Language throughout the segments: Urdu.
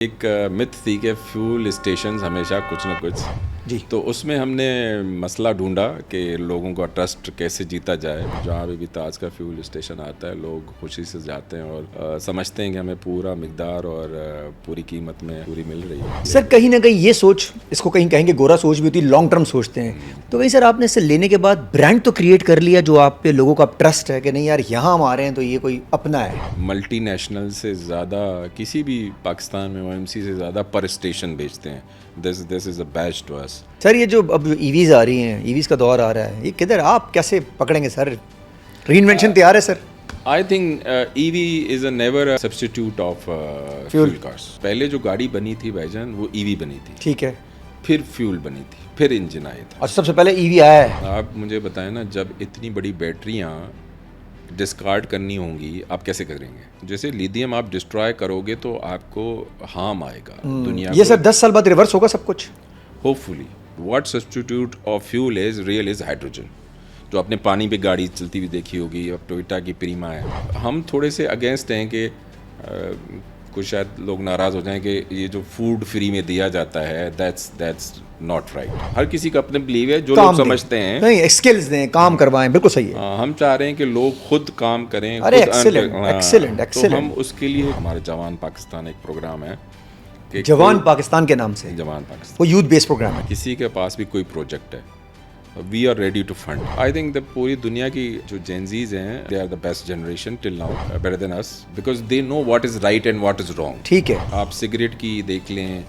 ایک مت تھی کہ فیول اسٹیشنز ہمیشہ کچھ نہ کچھ جی تو اس میں ہم نے مسئلہ ڈھونڈا کہ لوگوں کا ٹرسٹ کیسے جیتا جائے. جہاں بھی تاج کا فیول اسٹیشن آتا ہے لوگ خوشی سے جاتے ہیں اور سمجھتے ہیں کہ ہمیں پورا مقدار اور پوری قیمت میں پوری مل رہی ہے. سر کہیں نہ کہیں یہ سوچ اس کو کہیں کہیں گے گورا سوچ بھی ہوتی ہے, لانگ ٹرم سوچتے ہیں. تو کہیں سر آپ نے اسے لینے کے بعد برانڈ تو کریٹ کر لیا جو آپ پہ لوگوں کا ٹرسٹ ہے کہ نہیں یار یہاں ہم آ رہے ہیں تو یہ کوئی اپنا ہے. ملٹی نیشنل سے زیادہ کسی بھی پاکستان میں OMC سے زیادہ پر اسٹیشن بیچتے ہیں. This is a beach to اس. سر یہ جو اب ای ویز آ رہی ہیں, ای ویز کا دور آ رہا ہے, یہ کدھر آپ کیسے پکڑیں گے سر؟ ری انوینشن تیار ہے سر؟ I think EV is a never a substitute of fuel cars. پہلے جو گاڑی بنی تھی بھائی جان وہ EV بنی تھی, ٹھیک ہے, پھر فیول بنی تھی, پھر انجن آیا تھا. اور سب سے پہلے ای وی آیا ہے. آپ مجھے بتائیں نا, جب اتنی بڑی بیٹریاں ڈسکارڈ کرنی ہوں گی آپ کیسے کریں گے؟ جیسے لیتھیم آپ ڈسٹرائے کرو گے تو آپ کو ہارم آئے گا دنیا یہ سر 10 سال بعد ریورس ہوگا سب کچھ hope fully. What substitute of fuel is real is hydrogen. جو آپ نے پانی پہ گاڑی چلتی ہوئی دیکھی ہوگی, اب ٹویوٹا کی پریما ہے. ہم تھوڑے سے اگینسٹ ہیں کہ کچھ شاید لوگ ناراض ہو جائیں کہ یہ جو فوڈ فری میں دیا جاتا ہے دیٹس ناٹ رائٹ. ہر کسی کا اپنے بلیو ہے, جو لوگ سمجھتے ہیں نہیں اسکلز دیں, کام کروائیں, بالکل صحیح ہے. ہم چاہ رہے ہیں کہ لوگ خود کام کریں. ارے ایکسیلنٹ. تو ہم اس کے لیے ہمارے جوان پاکستان ایک پروگرام ہے, جوان پاکستان کے نام سے. جوان پاکستان وہ یوتھ بیس پروگرام ہے. کسی کے پاس بھی کوئی پروجیکٹ ہے, we are ready to fund. I think پوری دنیا کی جو جینزیز ہیں they are the best generation till now, better than us, because they know what is right and what is wrong. ٹھیک ہے, آپ سگریٹ کی دیکھ لیں,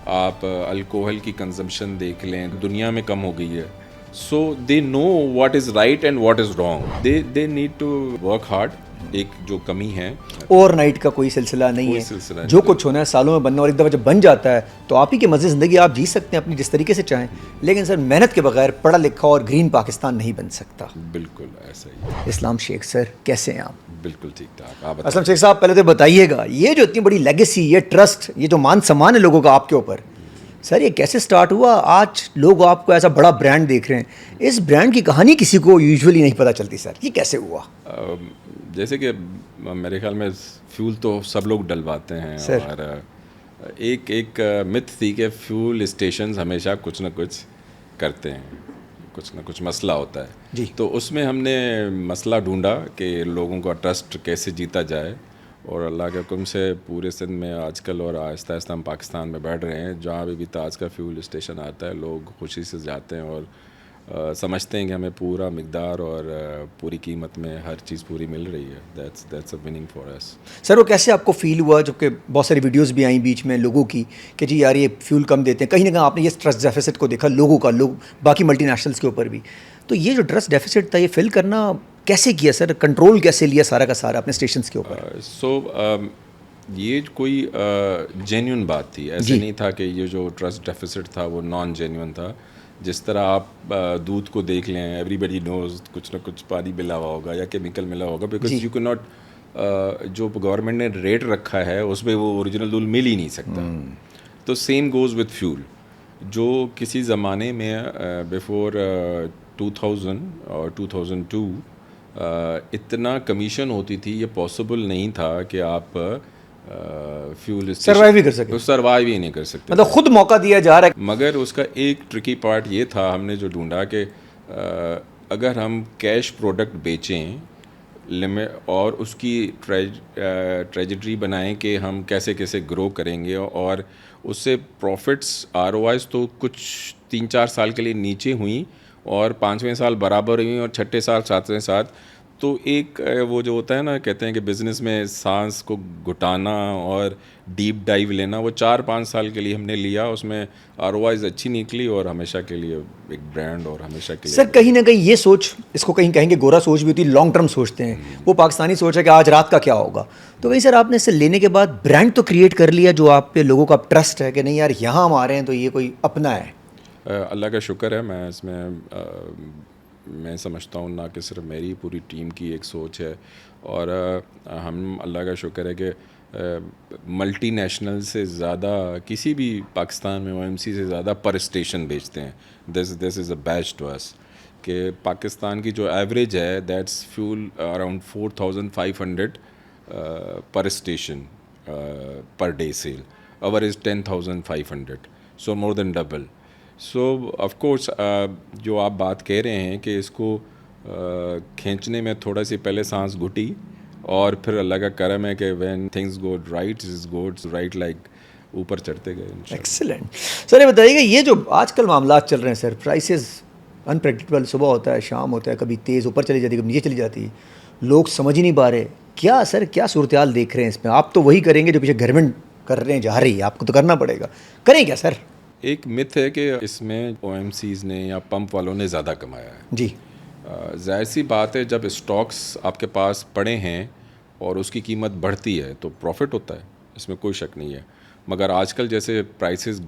آپ الکوہل کی کنزمپشن دیکھ لیں, دنیا میں کم ہو گئی ہے. So they know what is right and what is wrong. They need to work hard. ایک جو کمی ہے, اوور نائٹ کا کوئی سلسلہ نہیں ہے, جو کچھ ہونا ہے سالوں میں بننا, اور ایک دفعہ جب بن جاتا ہے تو آپ ہی کے مزے زندگی آپ جی سکتے ہیں اپنی جس طریقے سے چاہیں. لیکن سر محنت کے بغیر پڑھا لکھا اور گرین پاکستان نہیں بن سکتا. بالکل ایسا ہی. اسلام شیخ سر کیسے ہیں آپ؟ بالکل ٹھیک ٹھاک. اسلام شیخ صاحب پہلے تو بتائیے گا, یہ جو اتنی بڑی لیگیسی, یہ ٹرسٹ, یہ جو مان سمان ہے لوگوں کا آپ کے اوپر, سر یہ کیسے سٹارٹ ہوا؟ آج لوگ آپ کو ایسا بڑا برانڈ دیکھ رہے ہیں, اس برانڈ کی کہانی کسی کو یوزولی نہیں پتہ چلتی سر, یہ کیسے ہوا؟ جیسے کہ میرے خیال میں فیول تو سب لوگ ڈلواتے ہیں, اور ایک مت تھی کہ فیول اسٹیشنز ہمیشہ کچھ نہ کچھ کرتے ہیں, کچھ نہ کچھ مسئلہ ہوتا ہے. جی, تو اس میں ہم نے مسئلہ ڈھونڈا کہ لوگوں کا ٹرسٹ کیسے جیتا جائے, اور اللہ کے حکم سے پورے سندھ میں آج کل اور آہستہ آہستہ ہم پاکستان میں بیٹھ رہے ہیں. جہاں بھی تاج کا فیول اسٹیشن آتا ہے لوگ خوشی سے جاتے ہیں اور سمجھتے ہیں کہ ہمیں پورا مقدار اور پوری قیمت میں ہر چیز پوری مل رہی ہے. دیٹس اے وننگ فار اس. سر وہ کیسے آپ کو فیل ہوا, جب کہ بہت ساری ویڈیوز بھی آئیں بیچ میں لوگوں کی کہ جی یار یہ فیول کم دیتے ہیں, کہیں نہ کہیں آپ نے یہ ٹرسٹ ڈیفیسٹ کو دیکھا لوگوں کا, لوگ باقی ملٹی نیشنلز کے اوپر بھی. تو یہ جو ٹرسٹ ڈیفیسٹ تھا یہ فل کرنا کیسے کیا سر, کنٹرول کیسے لیا سارا کا سارا اپنے اسٹیشنز کے اوپر؟ سو یہ کوئی جینیون بات تھی, ایسے نہیں تھا کہ یہ جو ٹرسٹ ڈیفیسٹ تھا وہ نان جینیون تھا. جس طرح آپ دودھ کو دیکھ لیں, ایوری بڈی نوز کچھ نہ کچھ پانی ملا ہوا ہوگا یا کیمیکل ملا ہوگا, بیکاز یو کین ناٹ, جو گورنمنٹ نے ریٹ رکھا ہے اس میں وہ اوریجنل دودھ مل ہی نہیں سکتا. تو سیم گوز وتھ فیول. جو کسی زمانے میں بیفور 2000 اور 2002 اتنا کمیشن ہوتی تھی, یہ پاسبل نہیں تھا کہ آپ فیول سروائیو ہی نہیں کر سکتے, مطلب خود موقع دیا جا رہا ہے. مگر اس کا ایک ٹرکی پارٹ یہ تھا, ہم نے جو ڈھونڈا کہ اگر ہم کیش پروڈکٹ بیچیں اور اس کی ٹریجڈری بنائیں کہ ہم کیسے کیسے گرو کریں گے, اور اس سے پروفٹس ROIs تو کچھ 3-4 سال کے لیے نیچے ہوئیں اور 5ویں سال برابر ہوئیں اور 6 سال 7ویں سال. تو ایک وہ جو ہوتا ہے نا, کہتے ہیں کہ بزنس میں سانس کو گھٹانا اور ڈیپ ڈائیو لینا, وہ 4-5 سال کے لیے ہم نے لیا. اس میں ROIs اچھی نکلی اور ہمیشہ کے لیے ایک برانڈ اور ہمیشہ کے لیے. سر کہیں نہ کہیں یہ سوچ اس کو کہیں کہیں گے گورا سوچ بھی ہوتی ہے, لانگ ٹرم سوچتے ہیں. وہ پاکستانی سوچ ہے کہ آج رات کا کیا ہوگا. تو کہیں سر آپ نے اسے لینے کے بعد برانڈ تو کریٹ کر لیا جو آپ پہ لوگوں کا ٹرسٹ ہے کہ نہیں یار یہاں ہم آ رہے ہیں تو یہ کوئی اپنا ہے. اللہ کا شکر ہے, میں اس میں سمجھتا ہوں نہ کہ صرف میری, پوری ٹیم کی ایک سوچ ہے. اور ہم اللہ کا شکر ہے کہ ملٹی نیشنل سے زیادہ کسی بھی پاکستان میں OMC سے زیادہ پر اسٹیشن بیچتے ہیں. This is a beach to us. کہ پاکستان کی جو ایوریج ہے that's fuel around 4500 per station per day sale. our is 10,500, so more than double. So of course جو آپ بات کہہ رہے ہیں کہ اس کو کھینچنے میں تھوڑا سی پہلے سانس گھٹی, اور پھر اللہ کا کرم ہے کہ when things go right is goes right, like اوپر چڑھتے گئے. ایکسلنٹ. سر یہ بتائیے کہ یہ جو آج کل معاملات چل رہے ہیں سر, پرائسز انپریڈکٹیبل, صبح ہوتا ہے شام ہوتا ہے, کبھی تیز اوپر چلی جاتی ہے کبھی نیچے چلی جاتی ہے, لوگ سمجھ ہی نہیں پا رہے کیا سر, کیا صورتحال دیکھ رہے ہیں اس میں؟ آپ تو وہی کریں گے جو پیچھے گورنمنٹ کر رہے ہیں جا رہی ہے, آپ کو تو کرنا پڑے گا, کریں کیا سر؟ ایک مت ہے کہ اس میں او ایم سیز نے یا پمپ والوں نے زیادہ کمایا ہے. جی ظاہر سی بات ہے, جب اسٹاکس آپ کے پاس پڑے ہیں اور اس کی قیمت بڑھتی ہے تو پروفٹ ہوتا ہے, اس میں کوئی شک نہیں ہے. مگر آج کل جیسے پرائسز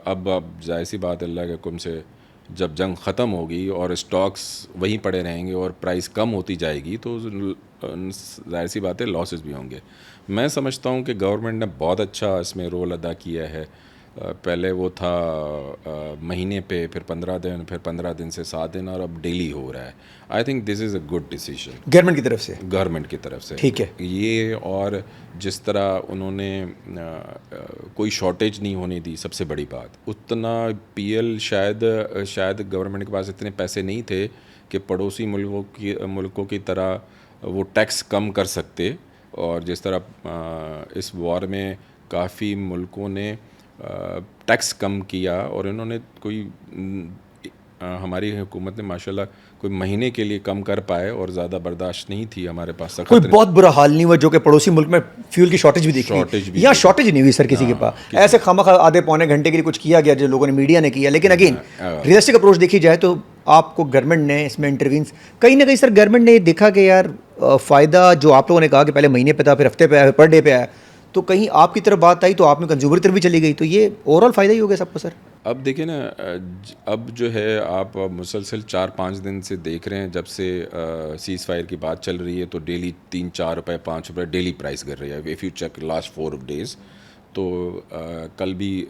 اب ظاہر سی بات ہے اللہ کے حکم سے جب جنگ ختم ہوگی اور اسٹاکس وہیں پڑے رہیں گے اور پرائس کم ہوتی جائے گی تو ظاہر سی بات ہے لاسز بھی ہوں گے. میں سمجھتا ہوں کہ گورنمنٹ نے بہت اچھا اس میں رول ادا کیا ہے. پہلے وہ تھا مہینے پہ, پھر 15 دن, پھر 15 دن سے 7 دن, اور اب ڈیلی ہو رہا ہے. I think this is a good decision government کی طرف سے, گورنمنٹ کی طرف سے. ٹھیک ہے یہ, اور جس طرح انہوں نے کوئی شارٹیج نہیں ہونے دی, سب سے بڑی بات. اتنا پی ایل شاید گورنمنٹ کے پاس اتنے پیسے نہیں تھے کہ پڑوسی ملکوں کی طرح وہ ٹیکس کم کر سکتے, اور جس طرح اس وار میں کافی ملکوں نے ٹیکس کم کیا, اور انہوں نے کوئی ہماری حکومت نے ماشاءاللہ کوئی مہینے کے لیے کم کر پائے, اور زیادہ برداشت نہیں تھی ہمارے پاس سخت. کوئی بہت برا حال نہیں ہوا جو کہ پڑوسی ملک میں فیول کی شارٹیج بھی دیکھی, یہاں شارٹیج نہیں ہوئی سر کسی کے پاس. ایسے خواہ آدھے پونے گھنٹے کے لیے کچھ کیا گیا جو لوگوں نے میڈیا نے کیا, لیکن اگین ریئلسٹک اپروچ دیکھی جائے تو آپ کو گورنمنٹ نے اس میں انٹروینس کہیں نہ کہیں سر گورنمنٹ نے دیکھا کہ یار فائدہ جو آپ لوگوں نے کہا کہ پہلے مہینے پہ تھا, پھر ہفتے پہ آیا, پر ڈے پہ آیا, تو کہیں آپ کی طرف بات آئی تو آپ میں کنزیومر کی طرف بھی چلی گئی, تو یہ اوور آل فائدہ ہی ہو گیا سب کو سر. اب دیکھیں نا, اب جو ہے آپ مسلسل 4-5 دن سے دیکھ رہے ہیں, جب سے سیز فائر کی بات چل رہی ہے تو ڈیلی 3-4 روپے 5 روپے ڈیلی پرائس گر رہی ہے. If you check last 4 days تو کل بھی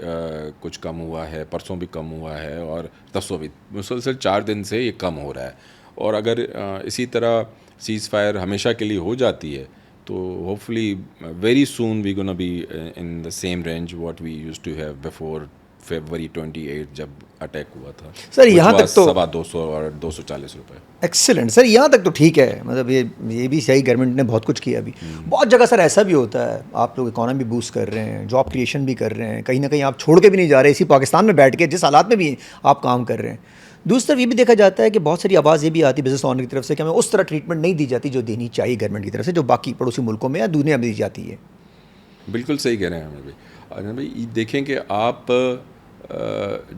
کچھ کم ہوا ہے, پرسوں بھی کم ہوا ہے, اور ترسوں بھی, مسلسل 4 دن سے یہ کم ہو رہا ہے. اور اگر اسی طرح سیز فائر ہمیشہ کے لیے ہو جاتی ہے تو hopefully very soon we gonna be in the same range what we used to have before February 28 جب اٹیک ہوا تھا سر. یہاں تک تو 200 اور 240 روپے. ایکسلنٹ سر, یہاں تک تو ٹھیک ہے, مطلب یہ بھی صحیح, گورنمنٹ نے بہت کچھ کیا. ابھی بہت جگہ سر ایسا بھی ہوتا ہے, آپ لوگ اکانومی بوسٹ کر رہے ہیں, جاب کریشن بھی کر رہے ہیں, کہیں نہ کہیں آپ چھوڑ کے بھی نہیں جا رہے, اسی پاکستان میں بیٹھ کے جس حالات میں بھی آپ کام کر رہے ہیں. دوسری طرف یہ بھی دیکھا جاتا ہے کہ بہت ساری آواز یہ بھی آتی ہے بزنس اونر کی طرف سے کہ ہمیں اس طرح ٹریٹمنٹ نہیں دی جاتی جو دینی چاہیے گورنمنٹ کی طرف سے, جو باقی پڑوسی ملکوں میں یا دنیا میں دی جاتی ہے. بالکل صحیح کہہ رہے ہیں ہمیں بھی. دیکھیں کہ آپ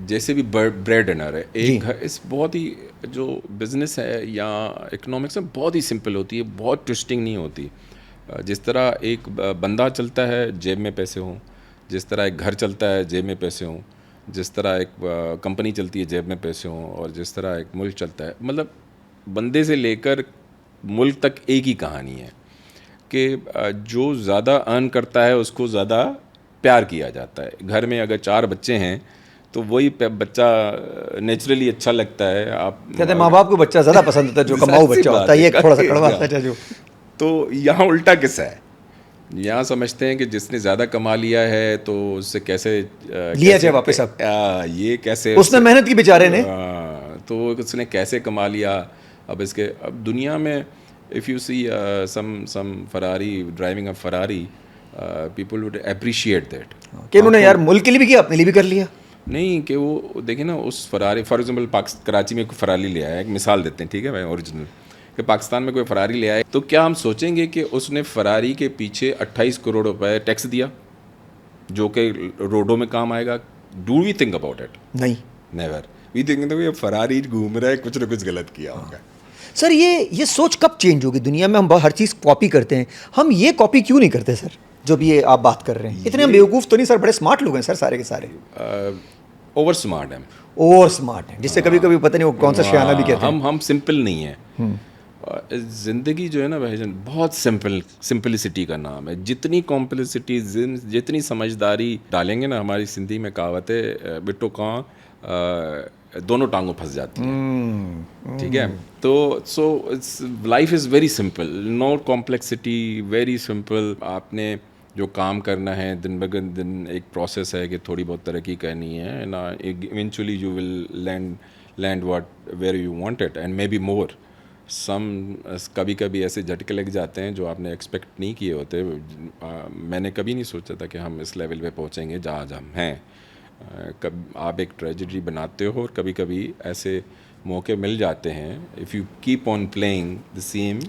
جیسے بھی بریڈ ارنر ہے, ایک اس بہت ہی جو بزنس ہے یا اکنامکس میں بہت ہی سمپل ہوتی ہے, بہت ٹوسٹنگ نہیں ہوتی. جس طرح ایک بندہ چلتا ہے جیب میں پیسے ہوں, جس طرح ایک گھر چلتا ہے جیب میں پیسے ہوں, جس طرح ایک کمپنی چلتی ہے جیب میں پیسے ہوں, اور جس طرح ایک ملک چلتا ہے, مطلب بندے سے لے کر ملک تک ایک ہی کہانی ہے کہ جو زیادہ ارن کرتا ہے اس کو زیادہ پیار کیا جاتا ہے. گھر میں اگر 4 بچے ہیں تو وہی بچہ نیچرلی اچھا لگتا ہے. آپ کہتے ہیں ماں باپ کو بچہ زیادہ پسند ہوتا ہے جو کماؤ بچہ ہوتا ہے, یہ تھوڑا سا کڑوا ہوتا ہے جو. تو یہاں الٹا قصہ ہے, یہاں سمجھتے ہیں کہ جس نے زیادہ کما لیا ہے تو اس سے کیسے لیا جائے واپس, اب یہ کیسے اس نے محنت کی بیچارے نے, تو اس نے کیسے کما لیا. اب اس کے اب دنیا میں if you see some Ferrari driving a Ferrari, people would appreciate that. کہ انہوں نے یار ملک کے لیے بھی کیا, اپنے لیے بھی کر لیا. نہیں کہ وہ دیکھیں نا اس فراری, فار ایگزامپل کراچی میں کوئی فراری لے آیا, ایک مثال دیتے ہیں ٹھیک ہے بھائی اوریجنل, کہ پاکستان میں کوئی فراری لے آئے تو کیا ہم سوچیں گے کہ اس نے فراری کے پیچھے 28 کروڑ روپے ٹیکس دیا جو کہ روڈوں میں کام آئے گا؟ Do we think about it? نہیں, نیور. وی تھنک کہ فراری گھوم رہا ہے, کچھ نہ کچھ غلط کیا ہوگا. سر یہ سوچ کب چینج ہوگی دنیا میں؟ ہم ہر چیز کاپی کرتے ہیں, ہم یہ کاپی کیوں نہیں کرتے سر جو بھی یہ آپ بات کر رہے ہیں؟ اتنے ہم بیوقوف تو نہیں سر, بڑے اسمارٹ لوگ ہیں سر سارے کے سارے. اوور اسمارٹ ہیں, اوور اسمارٹ ہیں, جس سے کبھی کبھی پتہ نہیں وہ کون سا شیانہ بھی کہتے ہیں. ہم سمپل نہیں ہیں. زندگی جو ہے نا بھائی جان بہت سمپلسٹی کا نام ہے. جتنی کمپلیسٹی, جتنی سمجھداری ڈالیں گے نا, ہماری زندگی میں کہاوت ہے بٹو کہاں دونوں ٹانگوں پھنس جاتی ہیں. ٹھیک ہے, تو life is very simple, no complexity, very simple. آپ نے جو کام کرنا ہے دن دن ایک پروسیس ہے کہ تھوڑی بہت ترقی کرنی ہے نا, eventually you will land what where you want it and maybe more. کبھی کبھی ایسے جھٹکے لگ جاتے ہیں جو آپ نے ایکسپیکٹ نہیں کیے ہوتے. میں نے کبھی نہیں سوچا تھا کہ ہم اس لیول پہ پہنچیں گے جہاں ہم ہیں. آپ ایک ٹریجڈی بناتے ہو اور کبھی کبھی ایسے موقع مل جاتے ہیں. If you keep on playing the same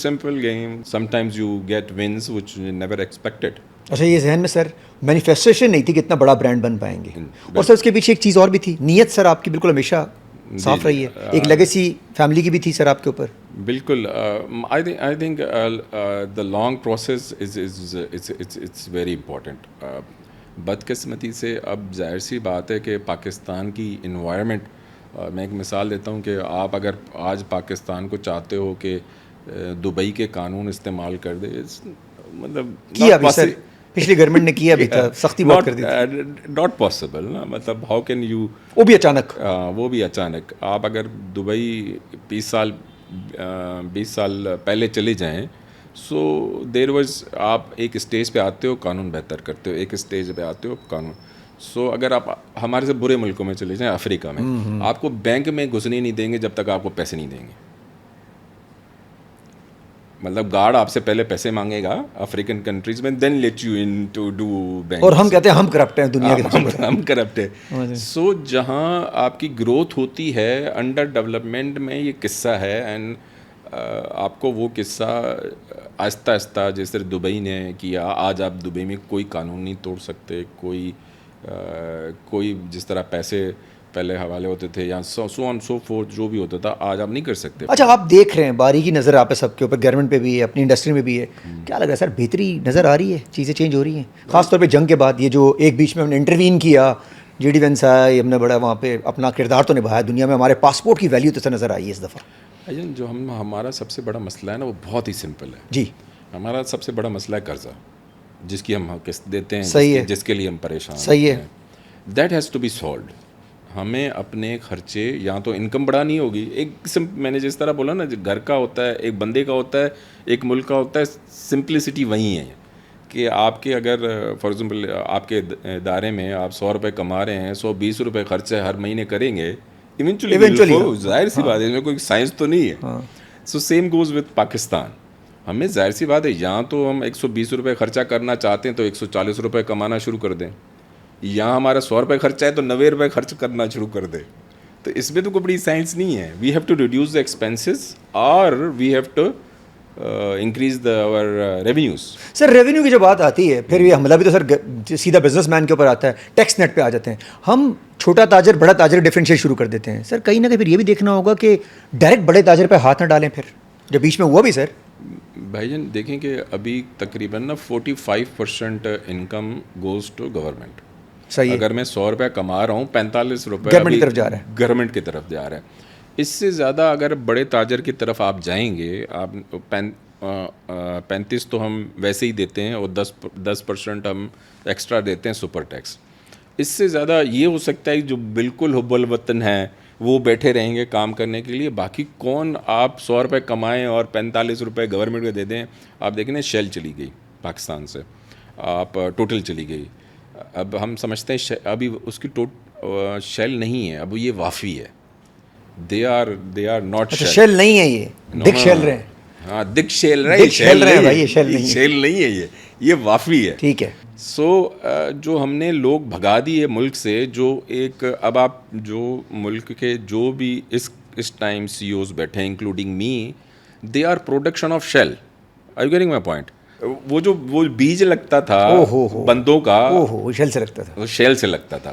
simple game, sometimes you get wins which you never expected. اچھا, یہ ذہن میں سر مینیفیسٹیشن نہیں تھی کہ اتنا بڑا برانڈ بن پائیں گے, اور سر اس کے پیچھے ایک چیز اور بھی تھی, نیت سر آپ کی بالکل ہمیشہ صاف رہی ہے, ایک لیگیسی فیملی کی بھی تھی سر آپ کے اوپر. بالکل. I think the long process it's very important. بدقسمتی سے اب ظاہر سی بات ہے کہ پاکستان کی انوائرمنٹ, میں ایک مثال دیتا ہوں کہ آپ اگر آج پاکستان کو چاہتے ہو کہ دبئی کے قانون استعمال کر دے, مطلب کیا بھی سر پچھلی گورنمنٹ نے کیا بھی تھا, سختی بہت کر دی تھی. ناٹ پاسبل نا, مطلب ہاؤ کین یو, وہ بھی اچانک آپ اگر دبئی 20 سال پہلے چلے جائیں, سو دیر واز, آپ ایک اسٹیج پہ آتے ہو قانون بہتر کرتے ہو, ایک اسٹیج پہ آتے ہو قانون. سو اگر آپ ہمارے سے برے ملکوں میں چلے جائیں, افریقہ میں, آپ کو بینک میں گھسنے نہیں دیں گے جب تک آپ کو پیسے نہیں دیں گے. مطلب گارڈ آپ سے پہلے پیسے مانگے گا افریقن کنٹریز میں, then let you in to do bank. اور ہم کہتے ہیں ہم کرپٹ ہیں دنیا کے, ہم کرپٹ ہیں. سو جہاں آپ کی گروتھ ہوتی ہے انڈر ڈیولپمنٹ میں, یہ قصہ ہے. اینڈ آپ کو وہ قصہ آہستہ آہستہ جیسے دبئی نے کیا, آج آپ دبئی میں کوئی قانون نہیں توڑ سکتے, کوئی جس طرح پیسے پہلے حوالے ہوتے تھے یا سو آن سو فورتھ جو بھی ہوتا تھا, آج آپ نہیں کر سکتے. اچھا, آپ دیکھ رہے ہیں, باریکی نظر آپ سب کے اوپر, گورنمنٹ پہ بھی ہے, اپنی انڈسٹری میں بھی ہے, کیا لگ رہا ہے سر بہتری نظر آ رہی ہے, چیزیں چینج ہو رہی ہیں, خاص طور پہ جنگ کے بعد؟ یہ جو ایک بیچ میں ہم نے انٹروین کیا, جے ڈی وینس آیا, ہم نے بڑا وہاں پہ اپنا کردار تو نبھایا دنیا میں, ہمارے پاسپورٹ کی ویلیو تو سر نظر آئی ہے اس دفعہ. جو ہمارا سب سے بڑا مسئلہ ہے نا, وہ بہت ہی سمپل ہے. جی, ہمارا سب سے بڑا مسئلہ ہے قرضہ, جس کی ہم قسط دیتے ہیں, صحیح ہے, جس کے لیے ہم پریشان ہیں. صحیح ہے. That has to be solved. ہمیں اپنے خرچے, یا تو انکم بڑھانی ہوگی. میں نے جس طرح بولا نا, گھر کا ہوتا ہے, ایک بندے کا ہوتا ہے, ایک ملک کا ہوتا ہے, سمپلسٹی وہی ہے کہ آپ کے اگر فار ایگزامپل آپ کے ادارے میں آپ 100 روپے کما رہے ہیں, 120 روپے خرچے ہر مہینے کریں گے, ایونچولی ظاہر سی بات ہے, اس میں کوئی سائنس تو نہیں ہے. So same goes with Pakistan. ہمیں ظاہر سی بات ہے, یہاں تو ہم 120 روپے خرچہ کرنا چاہتے ہیں تو 140 روپے کمانا شروع کر دیں. یہاں ہمارا 100 روپے خرچہ ہے تو 90 روپے خرچ کرنا شروع کر دیں. تو اس میں تو کوئی بڑی سائنس نہیں ہے. We have to reduce the expenses اور we have to increase our revenues. Sir revenue کی جو بات آتی ہے, پھر یہ حملہ بھی تو سر سیدھا بزنس مین کے اوپر آتا ہے, ٹیکس نیٹ پہ آ جاتے ہیں. ہم چھوٹا تاجر بڑا تاجر ڈیفرینشیٹ شروع کر دیتے ہیں. سر کہیں نہ کہیں پھر یہ بھی دیکھنا ہوگا کہ ڈائریکٹ بڑے تاجر پہ ہاتھ نہ ڈالیں, پھر جو بیچ میں ہوا بھی. سر بھائی جان دیکھیں کہ ابھی تقریباً نا 45% انکم گوز ٹو گورنمنٹ. صحیح ہے. اگر میں 100 روپے کما رہا ہوں, 45 روپے گورنمنٹ کی طرف جا رہا ہے, گورنمنٹ کی طرف جا رہا ہے. اس سے زیادہ اگر بڑے تاجر کی طرف آپ جائیں گے, آپ 35 تو ہم ویسے ہی دیتے ہیں اور 10% ہم ایکسٹرا دیتے ہیں سپر ٹیکس. اس سے زیادہ یہ ہو سکتا ہے جو بالکل حب الوطن ہیں وہ بیٹھے رہیں گے کام کرنے کے لیے. باقی کون, آپ 100 روپے کمائیں اور 45 روپے گورنمنٹ کو دے دیں. آپ دیکھیں نا, شیل چلی گئی پاکستان سے, آپ ٹوٹل چلی گئی. اب ہم سمجھتے ہیں ابھی اس کی شیل نہیں ہے, اب یہ وافی ہے. دے آر ناٹ شیل نہیں ہے, یہ دکھ شیل رہے ہیں. ہاں, دکھ شیل رہے ہیں, شیل نہیں ہے, یہ وافی ہے. ٹھیک ہے. سو جو ہم نے لوگ بھگا دیے ملک سے, جو ایک اب آپ جو ملک کے جو بھی اس ٹائم سی اوز بیٹھے ہیں including me, they are production of Shell. Are you getting my point? وہ بیج لگتا تھا بندوں کا, شیل سے لگتا تھا, شیل سے لگتا تھا,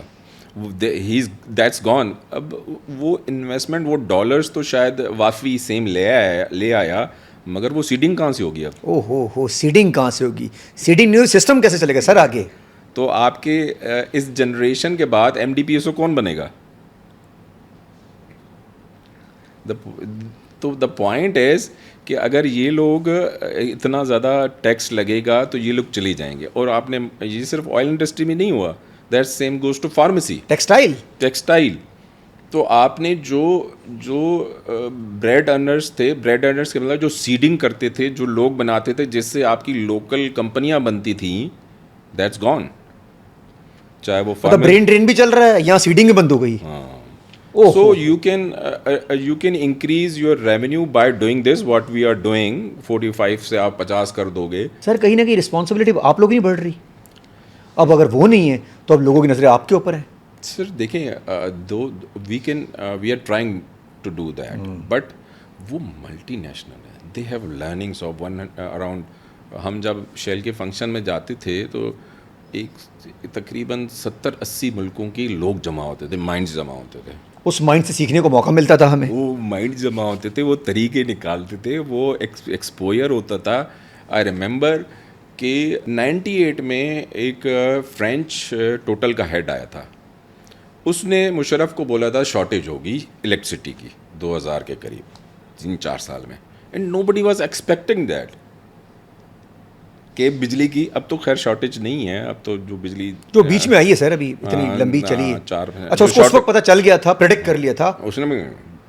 دیٹس گون. اب وہ انویسٹمنٹ, وہ ڈالرز تو شاید وافی سیم لے آیا, مگر وہ سیڈنگ کہاں سے ہوگی؟ اب سیڈنگ کہاں سے ہوگی؟ سیڈنگ نیو سسٹم کیسے چلے گا سر آگے؟ تو آپ کے اس جنریشن کے بعد M D P S O کون بنے گا؟ تو دا پوائنٹ از کہ اگر یہ لوگ اتنا زیادہ ٹیکس لگے گا تو یہ لوگ چلی جائیں گے. اور آپ نے یہ صرف آئل انڈسٹری میں نہیں ہوا, that same goes to pharmacy, textile. تو آپ نے جو بریڈ ارنرس تھے، بریڈ ارنرس کے مطلب جو سیڈنگ کرتے تھے، جو لوگ بناتے تھے جس سے آپ کی لوکل کمپنیاں بنتی تھیں، دیٹس گون. چاہے وہ مطلب برین ڈرین بھی چل رہا ہے، یہاں سیڈنگ بھی بند ہو گئی. So you can increase your revenue by doing this, what we are doing. 45 سے آپ 50 کر دو گے. سر کہیں نہ کہیں رسپانسبلٹی آپ لوگ نہیں بڑھ رہی. اب اگر وہ نہیں ہے تو اب لوگوں کی نظریں آپ کے اوپر ہیں. سر دیکھیں we are trying to do that, but وہ ملٹی نیشنل ہے. they have learnings of around. ہم جب شیل کے فنکشن میں جاتے تھے تو تقریباً 70-80 ملکوں کے لوگ جمع ہوتے تھے، مائنڈس جمع ہوتے تھے. اس مائنڈ سے سیکھنے کو موقع ملتا تھا ہمیں. وہ مائنڈ جمع ہوتے تھے، وہ طریقے نکالتے تھے، وہ ایکسپوئر ہوتا تھا. آئی ریممبر کہ 98 میں ایک فرینچ ٹوٹل کا ہیڈ آیا تھا. اس نے مشرف کو بولا تھا شارٹیج ہوگی الیکٹریسٹی کی 2000 کے قریب 3-4 سال میں. And nobody was expecting that کہ بجلی کی اب تو خیر شارٹیج نہیں ہے. اب تو جو بجلی جو بیچ میں آئی ہے سر ابھی اتنی لمبی چلی ہے. اچھا اس کو اس وقت پتہ چل گیا تھا، پریڈکٹ کر لیا تھا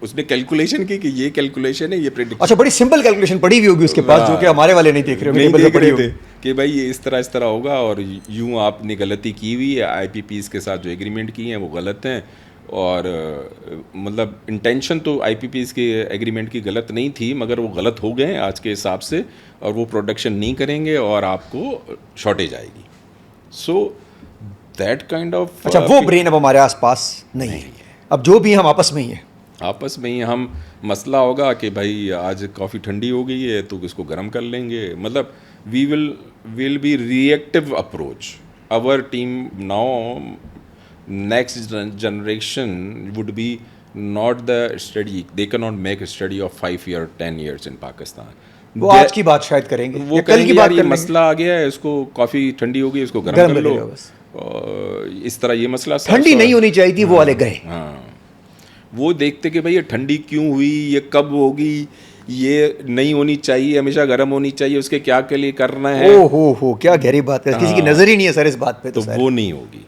اس نے کیلکولیشن کی کہ یہ کیلکولیشن ہے، یہ پریڈکٹ. اچھا بڑی سمپل کیلکولیشن پڑی ہوئی ہوگی اس کے پاس جو کہ ہمارے والے نہیں دیکھ رہے تھے کہ بھائی یہ اس طرح ہوگا اور یوں آپ نے غلطی کی ہوئی ہے. آئی پی پیز کے ساتھ جو ایگریمنٹ کی ہیں وہ غلط ہیں. اور مطلب انٹینشن تو آئی پی پیز کے ایگریمنٹ کی غلط نہیں تھی، مگر وہ غلط ہو گئے ہیں آج کے حساب سے، اور وہ پروڈکشن نہیں کریں گے اور آپ کو شارٹیج آئے گی. So that kind of. اچھا وہ برین اب ہمارے آس پاس نہیں ہے. اب جو بھی ہم آپس میں ہی ہیں، آپس میں ہی ہم مسئلہ ہوگا کہ بھائی آج کافی ٹھنڈی ہو گئی ہے تو اس کو گرم کر لیں گے. مطلب we will be reactive approach. our team now, next generation would be not the study. They cannot make a study of 5 years 10 years in Pakistan. وہ آج کی بات شاید کریں گے، وہ کل کی بات. یہ مسئلہ آ گیا ہے، اس کو کافی ٹھنڈی ہو گئی، اس کو گرم کر لو. اس طرح یہ مسئلہ ٹھنڈی نہیں ہونی چاہیے تھی، وہ والے گئے. ہاں وہ دیکھتے کہ بھائی یہ ٹھنڈی کیوں ہوئی، یہ کب ہوگی، یہ نہیں ہونی چاہیے، ہمیشہ گرم ہونی چاہیے، اس کے کیا کے لیے کرنا ہے. ہو کیا گہری بات ہے، کسی کی نظر ہی نہیں ہے سر اس بات پہ. تو وہ نہیں ہوگی.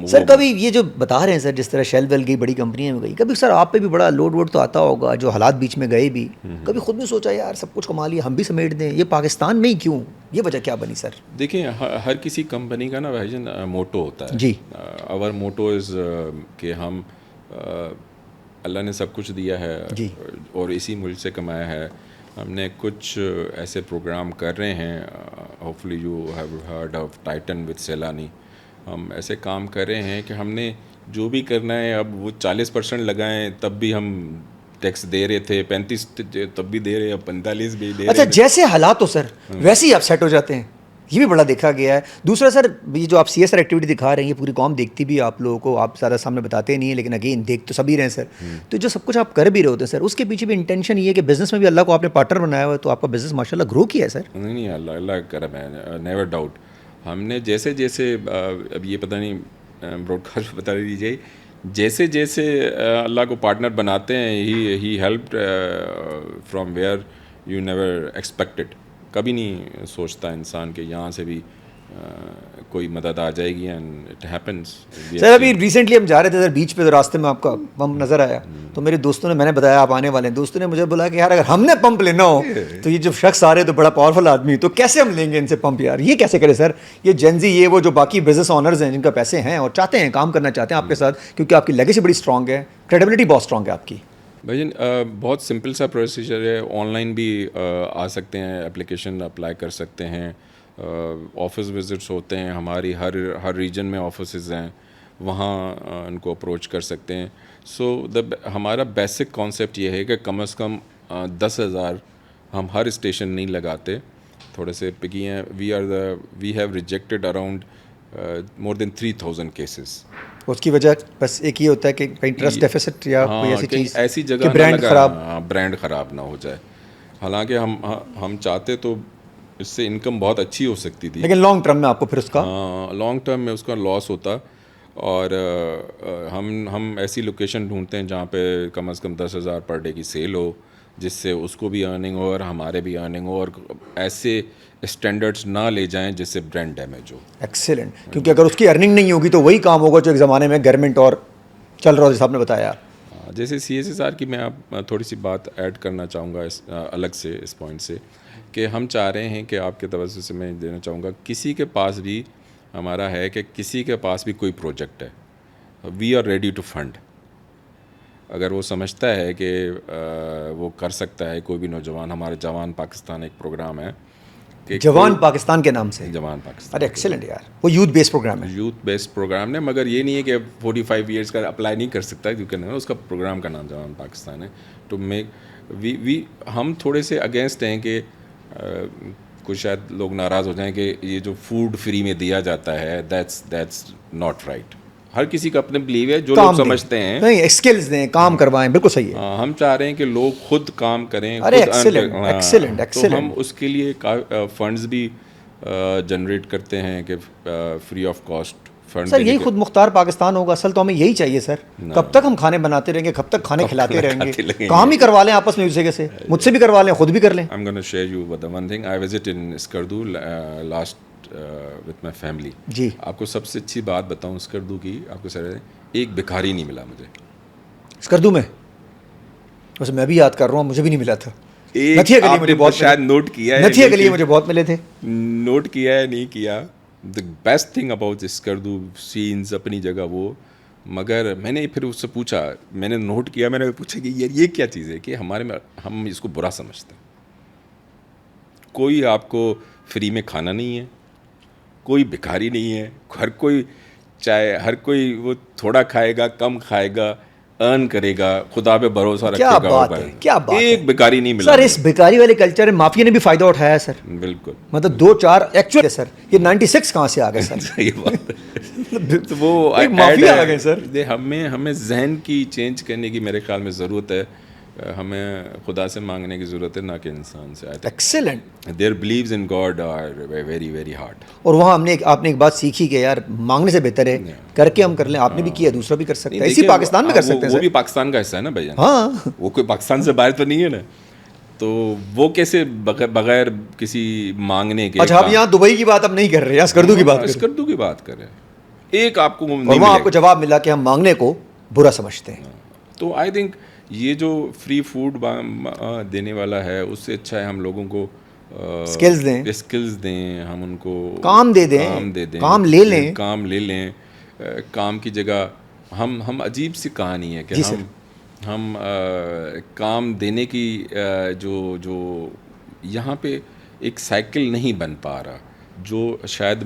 سر کبھی یہ جو بتا رہے ہیں سر جس طرح شیل ویل گئی، بڑی کمپنیاں میں گئی، کبھی سر آپ پہ بھی بڑا لوڈ ووڈ تو آتا ہوگا، جو حالات بیچ میں گئے بھی، کبھی خود نے سوچا یار سب کچھ کما لیا ہم بھی سمیٹ دیں، یہ پاکستان میں ہی کیوں، یہ وجہ کیا بنی سر؟ دیکھیں ہر کسی کمپنی کا نا بھائی جان موٹو ہوتا ہے. جی اور موٹو از کہ ہم اللہ نے سب کچھ دیا ہے جی اور اسی ملک سے کمایا ہے. ہم نے کچھ ایسے پروگرام کر رہے ہیں، hopefully you have heard of Titan with Saylani. ہم ایسے کام کر رہے ہیں کہ ہم نے جو بھی کرنا ہے، اب وہ 40% لگائیں تب بھی ہم ٹیکس دے رہے تھے، 35 تب بھی دے رہے، اب 45 بھی دے رہے. اچھا جیسے حالات ہو سر ویسے ہی آپ سیٹ ہو جاتے ہیں، یہ بھی بڑا دیکھا گیا ہے. دوسرا سر یہ جو آپ سی ایس آر ایکٹیویٹی دکھا رہے ہیں، یہ پوری قوم دیکھتی بھی آپ لوگوں کو، آپ زیادہ سامنے بتاتے نہیں ہیں لیکن اگین دیکھ تو سبھی رہے ہیں سر. تو جو سب کچھ آپ کر بھی رہے ہوتے ہیں سر، اس کے پیچھے بھی انٹینشن یہ ہے کہ بزنس میں بھی اللہ کو آپ نے پارٹنر بنایا ہوا ہے، تو آپ کا بزنس ماشاء اللہ گرو کیا ہے سر. نہیں اللہ کرم ہے، نیور ڈاؤٹ. ہم نے جیسے اب یہ پتہ نہیں براڈ کاسٹ بتا دیجیے، جیسے اللہ کو پارٹنر بناتے ہیں، he helped from where you never expected. کبھی نہیں سوچتا انسان کہ یہاں سے بھی کوئی مدد آ جائے گی، اینڈ اٹ ہیپنس. سر ابھی ریسنٹلی ہم جا رہے تھے سر بیچ پہ، تو راستے میں آپ کا پمپ نظر آیا، تو میرے دوستوں نے، میں نے بتایا آپ آنے والے ہیں، دوستوں نے مجھے بولا کہ یار اگر ہم نے پمپ لینا ہو تو یہ جو شخص آ رہے تو بڑا پاورفل آدمی، تو کیسے ہم لیں گے ان سے پمپ یار، یہ کیسے کرے سر. یہ جینزی یہ وہ جو باقی بزنس آنرز ہیں جن کا پیسے ہیں اور چاہتے ہیں کام کرنا چاہتے ہیں آپ کے ساتھ، کیونکہ آپ کی لیگیسی بڑی اسٹرانگ ہے، کریڈیبلٹی بہت اسٹرانگ ہے آپ کی. بھائی بہت سمپل سا پروسیجر ہے. آن لائن بھی آ سکتے ہیں، اپلیکیشن اپلائی کر سکتے ہیں. آفس وزٹس ہوتے ہیں ہماری، ہر ریجن میں آفسز ہیں، وہاں ان کو اپروچ کر سکتے ہیں. سو ہمارا بیسک کانسیپٹ یہ ہے کہ کم از کم 10,000 ہم ہر اسٹیشن نہیں لگاتے، تھوڑے سے پکی ہیں. We have rejected around more than 3,000 cases. اس کی وجہ بس ایک یہ ہوتا ہے کہ کہیں ٹرسٹ ڈیفیسٹ یا کوئی ایسی چیز، ایسی جگہ برانڈ خراب نہ ہو جائے. حالانکہ ہم چاہتے تو اس سے انکم بہت اچھی ہو سکتی تھی، لیکن لانگ ٹرم میں آپ کو پھر اس کا لانگ ٹرم میں اس کا لاس ہوتا. اور ہم ایسی لوکیشن ڈھونڈتے ہیں جہاں پہ کم از کم 10,000 پر ڈے کی سیل ہو، جس سے اس کو بھی ارننگ ہو اور ہمارے بھی ارننگ ہو، اور ایسے اسٹینڈرڈس نہ لے جائیں جس سے برانڈ ڈیمیج ہو. ایکسیلنٹ. کیونکہ اگر اس کی ارننگ نہیں ہوگی تو وہی کام ہوگا جو ایک زمانے میں گورنمنٹ اور چل رہا ہو جیسا آپ نے بتایا. جیسے CSR کی میں آپ تھوڑی سی بات ایڈ کرنا چاہوں گا الگ سے اس پوائنٹ سے کہ ہم چاہ رہے ہیں کہ آپ کے توجہ سے میں دینا چاہوں گا کسی کے پاس بھی ہمارا ہے کہ کسی کے پاس بھی کوئی پروجیکٹ ہے we are ready to fund. اگر وہ سمجھتا ہے کہ وہ کر سکتا ہے کوئی بھی نوجوان. ہمارے جوان پاکستان ایک پروگرام ہے کہ جوان پاکستان کے نام سے. جوان پاکستان. ارے ایکسیلنٹ یار, وہ یوتھ بیس پروگرام ہے. یوتھ بیسڈ پروگرام ہے, مگر یہ نہیں ہے کہ 45 ایئرس کا اپلائی نہیں کر سکتا کیونکہ اس کا پروگرام کا نام جوان پاکستان ہے. تو ہم تھوڑے سے اگینسٹ ہیں کہ کچھ شاید لوگ ناراض ہو جائیں کہ یہ جو فوڈ فری میں دیا جاتا ہے دیٹس ناٹ رائٹ. ہر کسی کا اپنے بلیو ہے, جو لوگ سمجھتے ہیں نہیں اسکلز دیں, کام کروائیں, بالکل صحیح ہے. ہم چاہ رہے ہیں کہ لوگ خود کام کریں. ارے ایکسیلنٹ. تو ہم اس کے لیے فنڈز بھی جنریٹ کرتے ہیں کہ فری آف کاسٹ فنڈ. سر یہی خود مختار پاکستان ہوگا اصل, تو ہمیں یہی چاہیے سر. کب تک ہم کھانے بناتے رہیں گے, کب تک کھانے کھلاتے رہیں گے؟ کام ہی کروا لیں آپس میں ایک دوسرے سے, مجھ سے بھی کروا لیں, خود بھی کر لیں. I'm going to share you with one thing. I visited in Skardu last with my family. جی آپ کو سب سے اچھی بات بتاؤں اسکردو کی, آپ کو سر ایک بھکاری نہیں ملا مجھے اسکردو میں. ویسے میں بھی یاد کر رہا ہوں, مجھے بھی نہیں ملا تھا. نتھیا گلی مجھے بہت شاید نوٹ کیا ہے, نتھیا گلی مجھے بہت ملے تھے. نوٹ کیا ہے نہیں کیا. The best thing about Skardu scenes اپنی جگہ وہ, مگر میں نے پھر اس سے پوچھا, میں نے نوٹ کیا, میں نے پوچھا کہ یار یہ کیا چیز ہے کہ ہمارے میں ہم اس کو برا سمجھتے ہیں. کوئی آپ کو فری میں کھانا نہیں ہے, کوئی بھکاری نہیں ہے, ہر کوئی چاہے ہر کوئی وہ تھوڑا کھائے گا, کم کھائے گا, ارن کرے گا, خدا پہ بھروسہ رکھے گا. کیا بات ہے, کیا بات ہے. ایک بھکاری نہیں ملا سر. اس بھکاری والے کلچر میں مافیا نے بھی فائدہ اٹھایا ہے سر. بالکل, مطلب 2-4 ایکچوئل سر, یہ 96 کہاں سے آ گئے سر؟ صحیح بات ہے. تو وہ مافیا آ گئے سر. ہمیں ذہن کی چینج کرنے کی میرے خیال میں ضرورت ہے. ہمیں خدا سے مانگنے کی ضرورت ہے, نہ کہ انسان سے. Excellent. Their beliefs in God are very very hard. اور وہاں آپ نے ایک بات سیکھی کہ یار مانگنے سے بہتر ہے کر کے ہم کر لیں. آپ نے بھی کیا, دوسرا بھی کر سکتا ہے. اسی پاکستان میں کر سکتے ہیں. وہ بھی پاکستان کا حصہ ہے نا بھائی جان. ہاں, وہ کوئی پاکستان سے باہر تو نہیں ہے نا, تو وہ کیسے بغیر کسی مانگنے کے. اچھا, آپ یہاں دبئی کی بات اب نہیں کر رہے, اسکردو کی بات کر رہے ہیں. ایک آپ کو وہاں آپ کو جواب ملا کہ ہم مانگنے کو برا سمجھتے ہیں. تو آئی تھنک یہ جو فری فوڈ دینے والا ہے, اس سے اچھا ہے ہم لوگوں کو اسکلز دیں, ہم ان کو کام دے دیں, کام لے لیں. کام کی جگہ ہم عجیب سی کہانی ہے کہ ہم کام دینے کی جو یہاں پہ ایک سائیکل نہیں بن پا رہا, جو شاید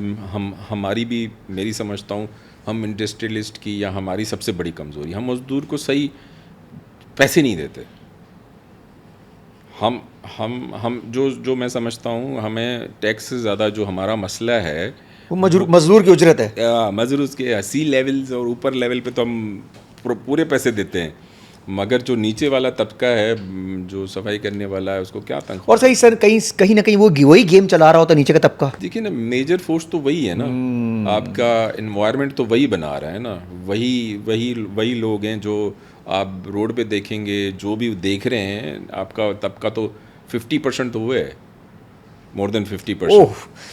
ہماری بھی, میری سمجھتا ہوں ہم انڈسٹریلسٹ کی یا ہماری سب سے بڑی کمزوری, ہم مزدور کو صحیح پیسے نہیں دیتے. ہم جو میں سمجھتا ہوں ہمیں ٹیکس سے زیادہ جو ہمارا مسئلہ ہے وہ مزدور کی اجرت ہے. مزدور اس کے سی لیولز اور اوپر لیول پہ تو ہم پورے پیسے دیتے ہیں, مگر جو نیچے والا طبقہ ہے, جو صفائی کرنے والا ہے, اس کو کیا تنخواہ. اور صحیح سر, کہیں نہ کہیں وہی گیم چلا رہا ہوتا ہے نیچے کا طبقہ. دیکھیے نا, میجر فورس تو وہی ہے نا, آپ کا انوائرمنٹ تو وہی بنا رہا ہے نا. وہی لوگ ہیں جو آپ روڈ پہ دیکھیں گے, جو بھی دیکھ رہے ہیں, آپ کا طبقہ تو 50% تو وہ ہے, مور دین 50%. اوہ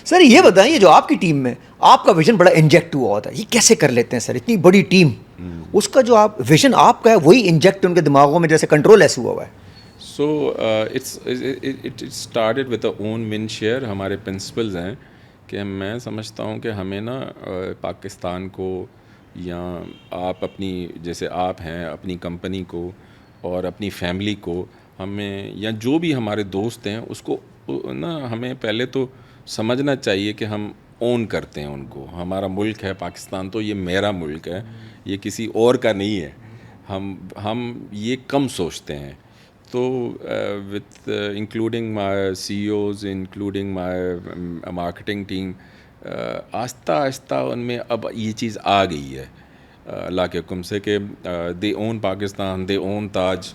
سر, یہ بتائیں, جو آپ کی ٹیم میں آپ کا ویژن بڑا انجیکٹ ہوا ہوتا ہے, یہ کیسے کر لیتے ہیں سر؟ اتنی بڑی ٹیم, اس کا جو آپ ویژن آپ کا ہے وہی انجیکٹ ان کے دماغوں میں جیسے کنٹرول ایسے ہوا ہے. So it started with own one share. ہمارے پرنسپلز ہیں کہ میں سمجھتا ہوں کہ ہمیں نا پاکستان کو, یا آپ اپنی جیسے آپ ہیں اپنی کمپنی کو اور اپنی فیملی کو, ہمیں یا جو بھی ہمارے دوست ہیں اس کو نا ہمیں پہلے تو سمجھنا چاہیے کہ ہم اون کرتے ہیں ان کو. ہمارا ملک ہے پاکستان, تو یہ میرا ملک ہے, یہ کسی اور کا نہیں ہے. ہم یہ کم سوچتے ہیں. تو with including my CEO, including my marketing team, آہستہ آہستہ ان میں اب یہ چیز آ گئی ہے اللہ کے حکم سے کہ دے اون پاکستان, دے اون تاج.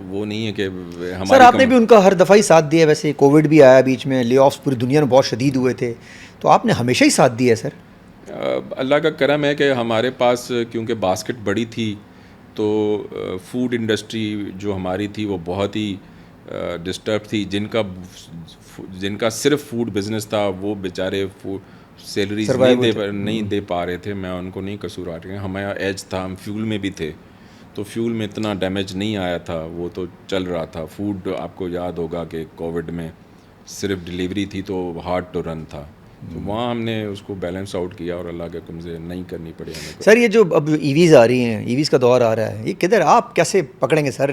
وہ نہیں ہے کہ ہمارے. سر آپ نے بھی ان کا ہر دفعہ ہی ساتھ دیا. ویسے کووڈ بھی آیا بیچ میں, لے آفس پوری دنیا میں بہت شدید ہوئے تھے, تو آپ نے ہمیشہ ہی ساتھ دیا ہے سر. اللہ کا کرم ہے کہ ہمارے پاس کیونکہ باسکٹ بڑی تھی, تو فوڈ انڈسٹری جو ہماری تھی وہ بہت ہی ڈسٹرب تھی. جن کا صرف فوڈ بزنس تھا وہ بیچارے سیلریز نہیں دے پا رہے تھے. میں ان کو نہیں قصور آ رہی. ہمارا ایج تھا, ہم فیول میں بھی تھے, تو فیول میں اتنا ڈیمیج نہیں آیا تھا, وہ تو چل رہا تھا. فوڈ آپ کو یاد ہوگا کہ کووڈ میں صرف ڈلیوری تھی تو ہارڈ ٹو رن تھا, تو وہاں ہم نے اس کو بیلنس آؤٹ کیا اور اللہ کے حکم سے نہیں کرنی پڑی ہمیں. سر یہ جو اب ای ویز آ رہی ہیں, ای ویز کا دور آ رہا ہے, یہ کدھر آپ کیسے پکڑیں گے سر؟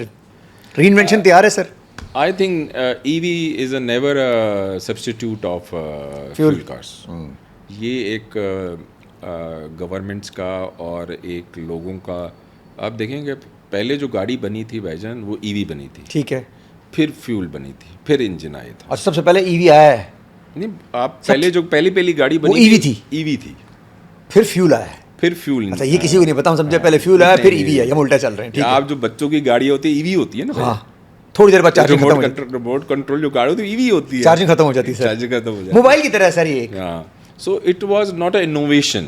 ری انوینشن تیار ہے sir? I think E V is a never substitute of fuel cars. یہ ایک گورنمنٹس کا اور ایک لوگوں کا, آپ دیکھیں گے پہلے جو گاڑی بنی تھی بھائی جان وہ ای وی بنی تھی, ٹھیک ہے, پھر فیول بنی تھی, پھر انجن آیا تھا. اور سب سے پہلے ای وی آیا ہے. نہیں, آپ پہلے جو پہلی گاڑی بنی ای وی تھی, ای وی تھی, پھر فیول آیا ہے. پھر فیول. اچھا یہ کسی کو نہیں پتا, ہم سمجھے پہلے فیول آیا پھر ای وی ہے, ہم الٹا چل رہے ہیں. آپ جو بچوں کی گاڑی ہوتی ہے ای وی ہوتی ہے نا, ہاں تھوڑی دیر بعد چارجنگ ختم ہو جاتی ہے, ریموٹ کنٹرول جو گاڑی ہوتی ہے ای وی ہوتی ہے, چارجنگ ختم ہو جاتی ہے, چارجنگ ختم ہو جاتی ہے, موبائل کی طرح ہے سر یہ. ہاں, so it was not a innovation,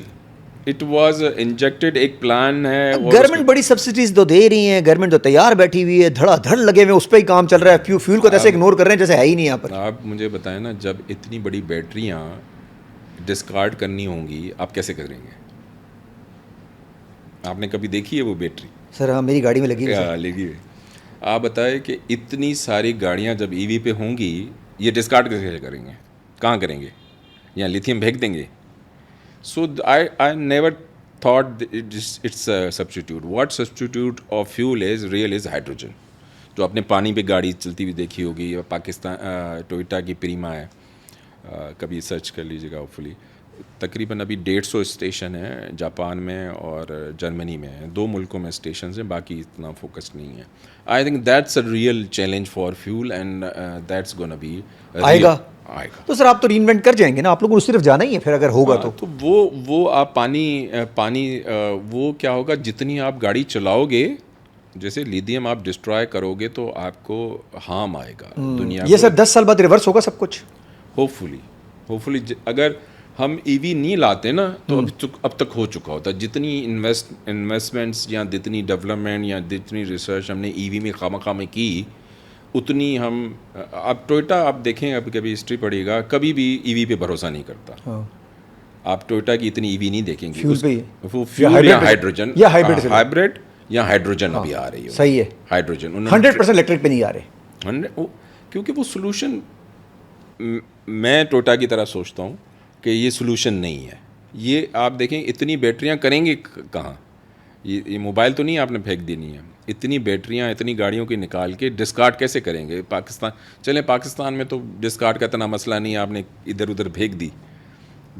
it was injected, ایک پلان ہے. گورنمنٹ بڑی سبسڈیز تو دے رہی ہیں, گورنمنٹ تو تیار بیٹھی ہوئی ہے, دھڑا دھڑ لگے ہوئے اس پہ ہی کام چل رہا ہے. فیول کو ایسے اگنور کر رہے ہیں جیسے ہے ہی نہیں یہاں پر. آپ مجھے بتائیں نا, جب اتنی بڑی بیٹریاں ڈسکارڈ کرنی ہوں گی آپ کیسے کریں گے؟ آپ نے کبھی دیکھی ہے وہ بیٹری؟ سر ہاں میری گاڑی میں لگی ہوئی. آپ بتائیں کہ اتنی ساری گاڑیاں جب ای وی پہ ہوں گی, یہ ڈسکارڈ کیسے کریں گے؟ کہاں کریں گے؟ یا لیتھیم پھینک دیں گے؟ So I never thought it's a substitute. What substitute of fuel is real is hydrogen. جو آپ نے پانی پہ گاڑی چلتی ہوئی دیکھی ہوگی, پاکستان ٹوئٹا کی پریما ہے, کبھی سرچ کر لیجیے گا. ہوپفلی تقریباً ابھی 150 اسٹیشن ہیں جاپان میں اور جرمنی میں, 2 ملکوں میں اسٹیشنز ہیں, باقی اتنا فوکس نہیں ہے. I think that's a real challenge for fuel and that's gonna be آئے گا. تو سر آپ تو ری انوینٹ کر جائیں گے نا, آپ لوگوں کو صرف جانا ہی ہے پھر اگر ہوگا تو وہ آپ پانی وہ کیا ہوگا, جتنی آپ گاڑی چلاؤ گے, جیسے لیتھیم آپ ڈسٹرائے کرو گے تو آپ کو ہارم آئے گا دنیا. یہ سر 10 سال بعد ریورس ہوگا سب کچھ ہوپفلی. اگر ہم ای وی نہیں لاتے نا تو اب تک ہو چکا ہوتا. جتنی انویسٹمنٹس یا جتنی ڈیولپمنٹ یا جتنی ریسرچ ہم نے ای وی میں خواہ میں کی, اتنی ہم اب ٹوئٹا آپ دیکھیں, اب کبھی ہسٹری پڑھیے گا, کبھی بھی ای وی پہ بھروسہ نہیں کرتا. آپ ٹوئٹا کی اتنی ای وی نہیں دیکھیں گے, وہ فیول یا ہائیڈروجن یا ہائیبرڈ یا ہائیڈروجن ابھی آ رہی ہے. صحیح ہے, ہائیڈروجن 100% الیکٹرک پہ نہیں آ رہے, کیونکہ وہ سولوشن, میں ٹوئٹا کی طرح سوچتا ہوں کہ یہ سولوشن نہیں ہے. یہ آپ دیکھیں اتنی بیٹریاں کریں گے کہاں, یہ موبائل تو نہیں آپ نے پھینک دینی ہے, اتنی بیٹریاں اتنی گاڑیوں کی نکال کے ڈسکارڈ کیسے کریں گے؟ پاکستان میں تو ڈسکارڈ کا اتنا مسئلہ نہیں ہے, آپ نے ادھر ادھر پھینک دی.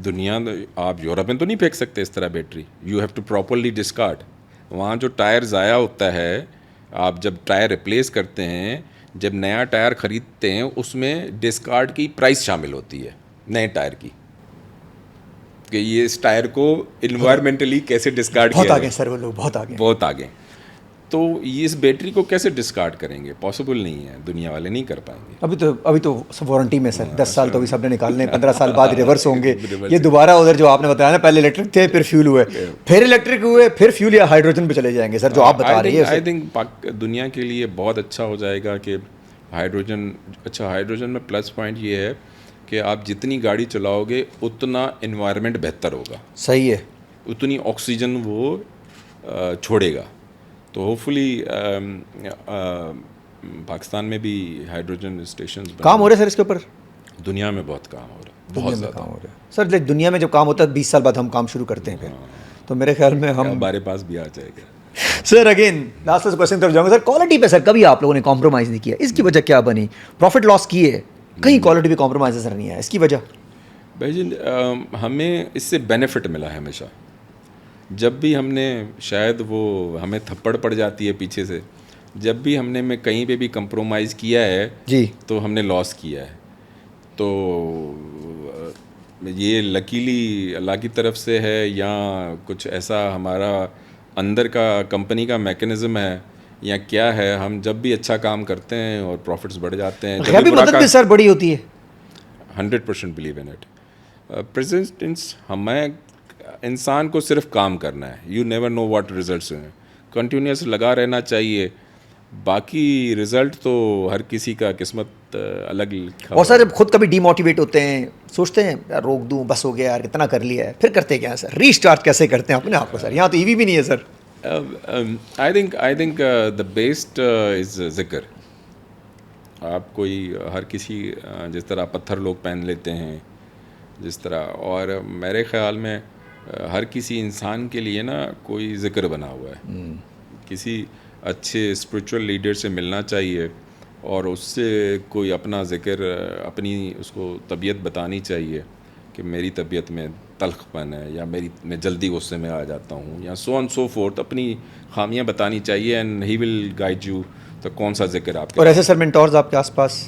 دنیا آپ یورپ میں تو نہیں پھینک سکتے اس طرح battery, you have to properly discard. وہاں جو ٹائر ضائع ہوتا ہے, آپ جب ٹائر ریپلیس کرتے ہیں, جب نیا ٹائر خریدتے ہیں, اس میں ڈسکارڈ کی پرائس شامل ہوتی ہے نئے ٹائر کی, کہ یہ اس ٹائر کو انوائرمنٹلی کیسے ڈسکارڈ کیا. بہت آگے سر وہ لوگ, بہت آگے. تو یہ اس بیٹری کو کیسے ڈسکارڈ کریں گے؟ پاسبل نہیں ہے, دنیا والے نہیں کر پائیں گے. ابھی تو سب وارنٹی میں سر, 10 سال تو ابھی سب نے نکالنے, 15 سال بعد ریورس ہوں گے. یہ دوبارہ ادھر جو آپ نے بتایا نا, پہلے الیکٹرک تھے پھر فیول ہوئے, پھر الیکٹرک ہوئے, پھر فیول یا ہائیڈروجن پہ چلے جائیں گے سر, جو آپ بتا رہے ہیں. آئی تھنک دنیا کے لیے بہت اچھا ہو جائے گا کہ ہائیڈروجن. اچھا, ہائیڈروجن میں پلس پوائنٹ یہ ہے کہ آپ جتنی گاڑی چلاؤ گے اتنا انوائرمنٹ بہتر ہوگا. صحیح ہے, اتنی آکسیجن وہ چھوڑے گا. تو ہوپفلی پاکستان میں بھی ہائیڈروجن اسٹیشنز کام ہو رہے ہیں سر اس کے اوپر. دنیا میں بہت کام ہو رہا ہے, بہت زیادہ کام ہو رہا ہے سر. دنیا میں جب کام ہوتا ہے 20 سال بعد ہم کام شروع کرتے ہیں, پھر تو میرے خیال میں ہمارے پاس بھی آ جائے گا. سر اگین لاسٹ کوشچن طرف جاؤں گا سر. کوالٹی پہ سر کبھی آپ لوگوں نے کمپرومائز نہیں کیا, اس کی وجہ کیا بنی؟ پروفٹ لاس کیے, کہیں کوالٹی پہ کمپرومائز سر نہیں آیا, اس کی وجہ؟ بھائی جی ہمیں اس سے بینیفٹ ملا ہے ہمیشہ. جب بھی ہم نے, شاید وہ ہمیں تھپڑ پڑ جاتی ہے پیچھے سے, جب بھی ہم نے کہیں پہ بھی کمپرومائز کیا ہے جی تو ہم نے لاس کیا ہے. تو یہ لکیلی اللہ کی طرف سے ہے یا کچھ ایسا ہمارا اندر کا کمپنی کا میکینزم ہے یا کیا ہے؟ ہم جب بھی اچھا کام کرتے ہیں اور پروفٹس بڑھ جاتے ہیں, جب بھی مدد بھی سر بڑی ہوتی ہے. 100% بلیو ان اٹ. پریزنٹنس ہمیں انسان کو صرف کام کرنا ہے. You never know what results ہیں, کنٹینیوس لگا رہنا چاہیے. باقی رزلٹ تو ہر کسی کا قسمت الگ. اور سر جب خود کبھی ڈی موٹیویٹ ہوتے ہیں, سوچتے ہیں یار روک دوں, بس ہو گیا یار, اتنا کر لیا ہے, پھر کرتے کیا سر؟ ری اسٹارٹ کیسے کرتے ہیں اپنے آپ کو سر؟ یہاں تو ای وی بھی نہیں ہے سر. I think the best is ذکر. آپ کوئی ہر کسی جس طرح پتھر لوگ پہن لیتے ہیں جس طرح, اور میرے خیال میں ہر کسی انسان کے لیے نا کوئی ذکر بنا ہوا ہے. کسی اچھے اسپریچول لیڈر سے ملنا چاہیے اور اس سے کوئی اپنا ذکر, اپنی اس کو طبیعت بتانی چاہیے کہ میری طبیعت میں تلخ پن ہے, یا میں جلدی غصے میں آ جاتا ہوں, یا سو آن سو فورتھ, اپنی خامیاں بتانی چاہیے, and he will guide you. تو کون سا ذکر آپ کے, اور ایسے سر مینٹورز آپ کے آس پاس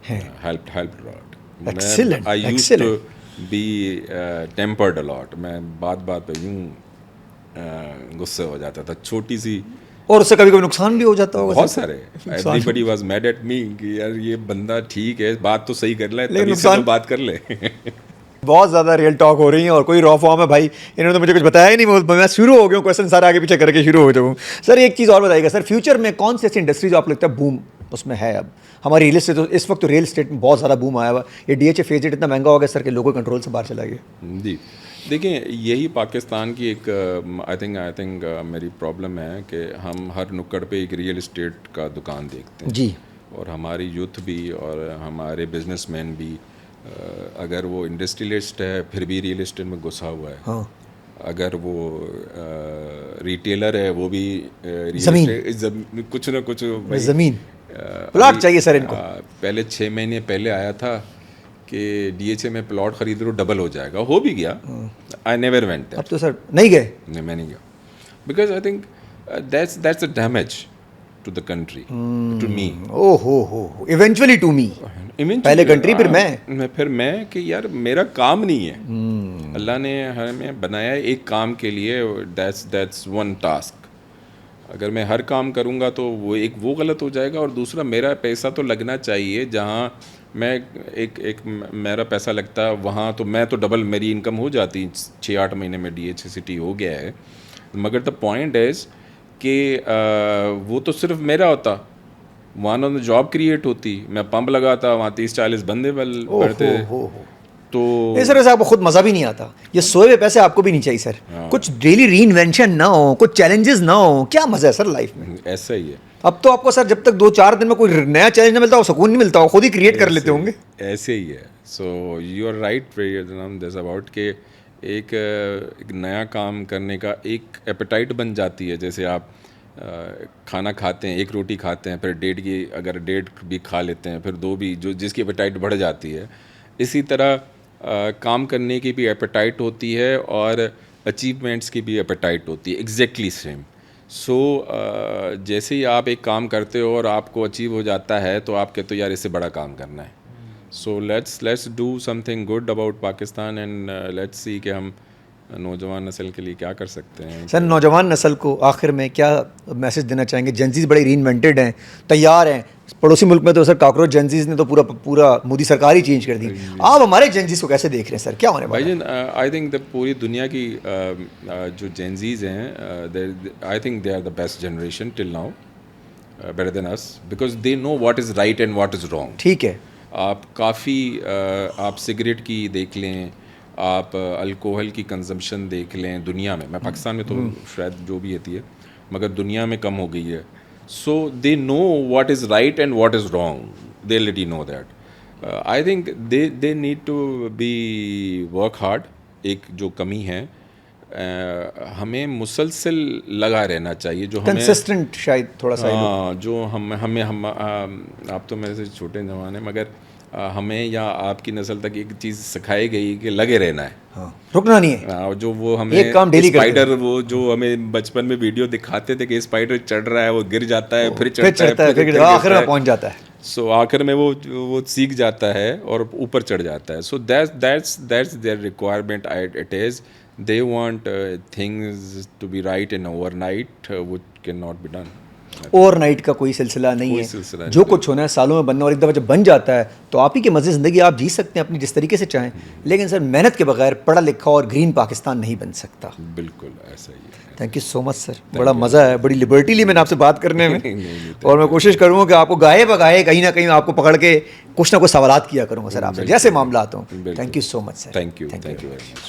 ہیں؟ Help lot. Excellent, I used to be tempered a lot. میں بات پہ یوں غصے ہو جاتا تھا, چھوٹی سی, اور اس سے کبھی کبھی نقصان بھی ہو جاتا ہوگا بہت سارے. Everybody was mad at me کہ یار یہ بندہ ٹھیک ہے, بات تو صحیح کر لے, تبھی سے تو بات کر لے. بہت زیادہ ریئل ٹاک ہو رہی ہیں اور کوئی را فارم ہے بھائی, انہوں نے تو مجھے کچھ بتایا ہی نہیں, میں شروع ہو گیا ہوں کویشچن سارے آگے پیچھے کر کے شروع ہو جاؤں. سر ایک چیز اور بتائیے گا سر, فیوچر میں کون سی ایسی انڈسٹری جو آپ کو لگتا ہے بوم اس میں ہے؟ اب ہماری ریل اسٹیٹ, اس وقت تو ریل اسٹیٹ میں بہت زیادہ بوم آیا ہوا, یہ ڈی ایچ اے فیز اتنا مہنگا ہو گیا سر کہ لوگوں کنٹرول سے باہر چلا گیا. جی دیکھیں, یہی پاکستان کی ایک آئی تھنک میری پرابلم ہے کہ ہم ہر نکڑ پہ ایک ریئل اسٹیٹ کا دکان دیکھتے ہیں. جی, اور ہماری یوتھ بھی اور ہمارے بزنس مین بھی, اگر وہ انڈسٹریلسٹ ہے پھر بھی ریئل اسٹیٹ میں گھسا ہوا ہے. ہاں, اگر وہ ریٹیلر ہے وہ بھی کچھ نہ کچھ زمین پلاٹ چاہیے سر ان کو. پہلے 6 مہینے پہلے آیا تھا کہ ڈی ایچ اے میں پلاٹ خرید لو ڈبل ہو جائے گا, ہو بھی گیا. I never went. اب تو سر نہیں گئے. نہیں, میں نہیں گیا, because I think that's a damage to the country, to me. او ہو ایونچولی ٹو می, پہلے کنٹری پھر میں کہ یار میرا کام نہیں ہے, اللہ نے ہمیں بنایا ایک کام کے لیے, دیٹس ون ٹاسک. اگر میں ہر کام کروں گا تو وہ غلط ہو جائے گا, اور دوسرا میرا پیسہ تو لگنا چاہیے. جہاں میں ایک میرا پیسہ لگتا ہے وہاں تو میں تو ڈبل میری انکم ہو جاتی. 6-8 مہینے میں ڈی ایچ سٹی ہو گیا ہے, مگر دا پوائنٹ از کہ وہ تو صرف میرا ہوتا, وہاں نہ جاب کریٹ ہوتی, میں پمپ لگاتا, وہاں 30-40 بندے بڑھتے. تو نہیں سر, ویسے آپ کو خود مزہ بھی نہیں آتا, یہ سوئے ہوئے پیسے آپ کو بھی نہیں چاہیے سر, کچھ ڈیلی ری انوینشن نہ ہو, کچھ چیلنجز نہ ہو, کیا مزہ ہے سر لائف میں؟ ایسا ہی ہے. اب تو آپ کو سر جب تک 2-4 دن میں کوئی نیا چیلنج نہ ملتا ہو, سکون نہیں ملتا ہو, خود ہی کریٹ کر لیتے ہوں گے. ایسے ہی ہے. So you are right this about کہ ایک نیا کام کرنے کا ایک ایپیٹائٹ بن جاتی ہے. جیسے آپ کھانا کھاتے ہیں, 1 روٹی کھاتے ہیں, پھر 1.5 اگر 1.5 بھی کھا لیتے ہیں, پھر 2 بھی, جس کی ایپیٹائٹ بڑھ جاتی ہے. اسی طرح کام کرنے کی بھی ایپیٹائٹ ہوتی ہے اور اچیومنٹس کی بھی ایپیٹائٹ ہوتی ہے, ایگزیکٹلی سیم. سو جیسے ہی آپ ایک کام کرتے ہو اور آپ کو اچیو ہو جاتا ہے تو آپ کہتے ہو یار اس سے بڑا کام کرنا ہے. So let's do some thing good about Pakistan, and let's see کہ ہم نوجوان نسل کے لیے کیا کر سکتے ہیں. سر نوجوان نسل کو آخر میں کیا میسج دینا چاہیں گے؟ جنزیز بڑے ری انوینٹیڈ ہیں, تیار ہیں. پڑوسی ملک میں تو سر کاکروچ جنزیز نے تو پورا مودی سرکار ہی چینج کر دی. آپ ہمارے جنزیز کو کیسے دیکھ رہے ہیں سر, کیا ہونے والا ہے؟ بھائی جان, آئی تھنک پوری دنیا کی جو جنزیز ہیں, I think they are the best generation till now, better than us, because they know what is right and what is wrong. ٹھیک ہے, آپ کافی آپ سگریٹ کی دیکھ لیں, آپ الکوہل کی کنزمپشن دیکھ لیں دنیا میں پاکستان میں تو شاید جو بھی ہوتی ہے, مگر دنیا میں کم ہو گئی ہے. So they know what is right and what is wrong, they already know that. I think they need to be work hard. ایک جو کمی ہے, ہمیں مسلسل لگا رہنا چاہیے, جو ہمیں کنسسٹنٹ شاید تھوڑا سا, جو ہمیں آپ تو میرے سے چھوٹے جوان ہیں, مگر ہمیں یا آپ کی نسل تک ایک چیز سکھائی گئی کہ لگے رہنا ہے, رکنا نہیں ہے. جو وہ ہمیں اسپائڈر, وہ جو ہمیں بچپن میں ویڈیو دکھاتے تھے کہ اسپائڈر چڑھ رہا ہے, وہ گر جاتا ہے, پھر چڑھتا ہے, پھر آخر میں پہنچ جاتا ہے. سو آخر میں وہ سیکھ جاتا ہے اور اوپر چڑھ جاتا ہے. So that's their requirement. It is they want things to be right in overnight, which cannot be done. Over night کا کوئی سلسلہ نہیں ہے, جو کچھ ہونا ہے سالوں میں بننا, اور ایک دفعہ جب بن جاتا ہے تو آپ ہی کے مزے زندگی آپ جی سکتے ہیں اپنی جس طریقے سے چاہیں, لیکن سر محنت کے بغیر پڑھا لکھا اور گرین پاکستان نہیں بن سکتا. بالکل ایسا ہی ہے. تھینک یو سو مچ سر, بڑا مزہ ہے, بڑی لبرٹی لی میں نے آپ سے بات کرنے میں, اور میں کوشش کروں گا کہ آپ کو گائے بگائے کہیں نہ کہیں آپ کو پکڑ کے کچھ نہ کچھ سوالات کیا کروں گا سر آپ سے, جیسے معاملات ہوں. Thank you so much sir. Thank you very much.